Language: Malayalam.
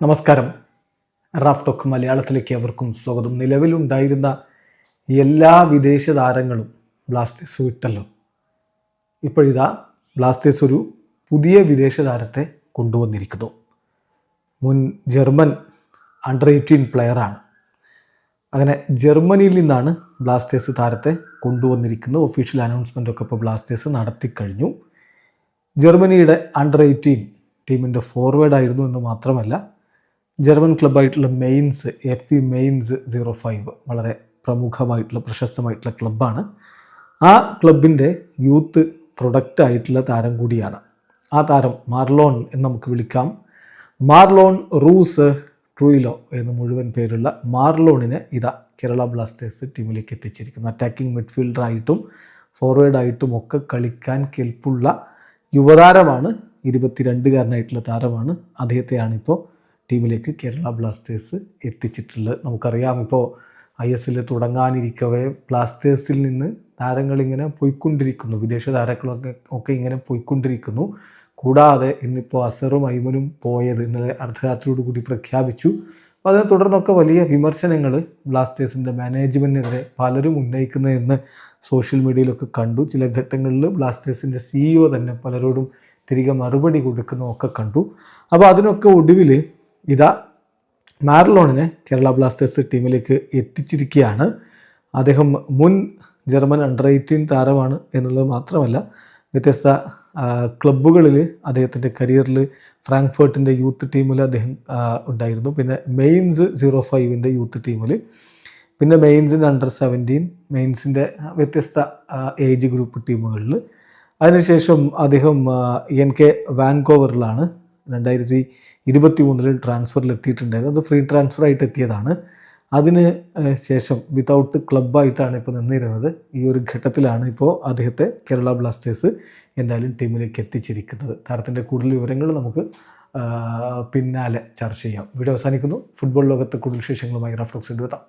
നമസ്കാരം. റാഫ് ടോക്ക് മലയാളത്തിലേക്ക് അവർക്കും സ്വാഗതം. നിലവിലുണ്ടായിരുന്ന എല്ലാ വിദേശ താരങ്ങളും ബ്ലാസ്റ്റേഴ്സ് വിട്ടല്ലോ. ഇപ്പോഴിതാ ബ്ലാസ്റ്റേഴ്സ് ഒരു പുതിയ വിദേശ താരത്തെ കൊണ്ടുവന്നിരിക്കുന്നു. മുൻ ജർമ്മൻ അണ്ടർ 18 പ്ലെയറാണ്. അങ്ങനെ ജർമ്മനിയിൽ നിന്നാണ് ബ്ലാസ്റ്റേഴ്സ് താരത്തെ കൊണ്ടുവന്നിരിക്കുന്നത്. ഒഫീഷ്യൽ അനൗൺസ്മെൻറ്റൊക്കെ ഇപ്പോൾ ബ്ലാസ്റ്റേഴ്സ് നടത്തിക്കഴിഞ്ഞു. ജർമ്മനിയുടെ അണ്ടർ 18 ടീമിൻ്റെ ഫോർവേഡായിരുന്നു എന്ന് മാത്രമല്ല, ജർമ്മൻ ക്ലബ്ബായിട്ടുള്ള മെയിൻസ് FE മെയിൻസ് 05 വളരെ പ്രമുഖമായിട്ടുള്ള പ്രശസ്തമായിട്ടുള്ള ക്ലബ്ബാണ്. ആ ക്ലബിൻ്റെ യൂത്ത് പ്രൊഡക്റ്റായിട്ടുള്ള താരം കൂടിയാണ്. ആ താരം മാർലോൺ എന്ന് നമുക്ക് വിളിക്കാം. മാർലോൺ റൂസ് ട്രൂയിലോ എന്ന് മുഴുവൻ പേരുള്ള മാർലോണിനെ ഇതാ കേരള ബ്ലാസ്റ്റേഴ്സ് ടീമിലേക്ക് എത്തിച്ചിരിക്കുന്നു. അറ്റാക്കിംഗ് മിഡ്ഫീൽഡറായിട്ടും ഫോർവേഡായിട്ടും ഒക്കെ കളിക്കാൻ കെൽപ്പുള്ള യുവതാരമാണ്. 22കാരനായിട്ടുള്ള താരമാണ്. അദ്ദേഹത്തെയാണിപ്പോൾ ടീമിലേക്ക് കേരള ബ്ലാസ്റ്റേഴ്സ് എത്തിച്ചിട്ടുള്ളത്. നമുക്കറിയാം, ഇപ്പോൾ ISL തുടങ്ങാനിരിക്കവേ ബ്ലാസ്റ്റേഴ്സിൽ നിന്ന് താരങ്ങളിങ്ങനെ പോയിക്കൊണ്ടിരിക്കുന്നു. വിദേശ താരങ്ങളൊക്കെ ഇങ്ങനെ പോയിക്കൊണ്ടിരിക്കുന്നു. കൂടാതെ ഇന്നിപ്പോൾ അസറും ഐമനും പോയത് ഇന്നലെ അർദ്ധരാത്രിയോടുകൂടി പ്രഖ്യാപിച്ചു. അപ്പോൾ അതിനെ തുടർന്നൊക്കെ വലിയ വിമർശനങ്ങൾ ബ്ലാസ്റ്റേഴ്സിൻ്റെ മാനേജ്മെൻറ്റിനെതിരെ പലരും ഉന്നയിക്കുന്നതെന്ന് സോഷ്യൽ മീഡിയയിലൊക്കെ കണ്ടു. ചില ഘട്ടങ്ങളിൽ ബ്ലാസ്റ്റേഴ്സിൻ്റെ CEO തന്നെ പലരോടും തിരികെ മറുപടി കൊടുക്കുന്നതൊക്കെ കണ്ടു. അപ്പോൾ അതിനൊക്കെ ഒടുവിൽ ഇതാ മാർലോണിനെ കേരള ബ്ലാസ്റ്റേഴ്സ് ടീമിലേക്ക് എത്തിച്ചിരിക്കുകയാണ്. അദ്ദേഹം മുൻ ജർമ്മൻ അണ്ടർ 18 താരമാണ് എന്നുള്ളത് മാത്രമല്ല, വ്യത്യസ്ത ക്ലബ്ബുകളിൽ അദ്ദേഹത്തിൻ്റെ കരിയറിൽ ഫ്രാങ്ക്ഫർട്ടിൻ്റെ യൂത്ത് ടീമിൽ അദ്ദേഹം ഉണ്ടായിരുന്നു. പിന്നെ മെയിൻസ് 05ൻ്റെ യൂത്ത് ടീമിൽ, പിന്നെ മെയിൻസിൻ്റെ അണ്ടർ 17, മെയിൻസിൻ്റെ വ്യത്യസ്ത ഏജ് ഗ്രൂപ്പ് ടീമുകളിൽ. അതിനുശേഷം അദ്ദേഹം NK വാൻകോവറിലാണ് 2023 ട്രാൻസ്ഫറിൽ എത്തിയിട്ടുണ്ടായിരുന്നു. അത് ഫ്രീ ട്രാൻസ്ഫറായിട്ട് എത്തിയതാണ്. അതിന് ശേഷം വിതൗട്ട് ക്ലബ്ബായിട്ടാണ് ഇപ്പോൾ നിന്നിരുന്നത്. ഈ ഒരു ഘട്ടത്തിലാണ് ഇപ്പോൾ അദ്ദേഹത്തെ കേരള ബ്ലാസ്റ്റേഴ്സ് എന്തായാലും ടീമിലേക്ക് എത്തിച്ചിരിക്കുന്നത്. താരത്തിൻ്റെ കൂടുതൽ വിവരങ്ങൾ നമുക്ക് പിന്നാലെ ചർച്ച ചെയ്യാം. വീഡിയോ അവസാനിക്കുന്നു. ഫുട്ബോൾ ലോകത്തെ കൂടുതൽ വിശേഷങ്ങളുമായി റാഫ് ടോക്സ് എത്താം.